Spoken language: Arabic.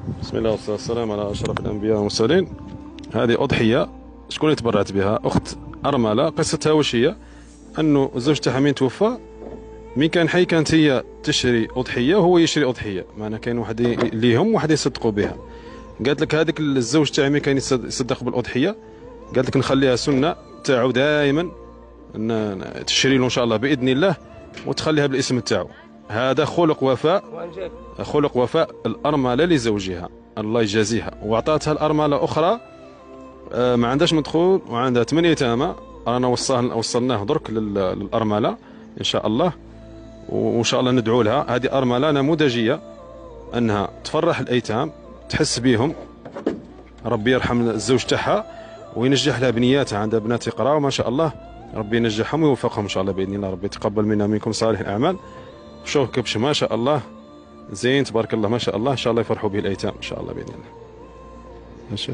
بسم الله والصلاة والسلام على أشرف الأنبياء والمرسلين. هذه أضحية شكون اللي تبرعت بها؟ أخت أرملة. قصتها واش هي؟ أنه الزوج تاعها من توفى، من كان حي كانت هي تشري أضحية وهو يشري أضحية، معناها كاين واحد ليهم واحد يصدقوا بها. قالت لك هذاك الزوج تاعي مين كان يصدق بالأضحية، قالت لك نخليها سنة تاعو دائما، تشري له إن شاء الله بإذن الله وتخليها بالاسم تاعو. هذا خلق وفاء، خلق وفاء الأرملة لزوجها، الله يجازيها. وعطاتها الأرملة أخرى ما عندهاش مدخول وعندها 8 يتامى، رانا وصلناه درك للأرملة إن شاء الله. وإن شاء الله ندعو لها. هذه أرملة نموذجية أنها تفرح الأيتام، تحس بهم، ربي يرحم الزوج تاعها وينجح لها بنياتها. عندها بنات يقراوا ما شاء الله، ربي ينجحهم ويوفقهم إن شاء الله بإذن الله. ربي يتقبل منا منكم صالح الأعمال. شوف كبش ما شاء الله زين تبارك الله ما شاء الله، إن شاء الله يفرحوا به الأيتام إن شاء الله بإذن الله. ماشي.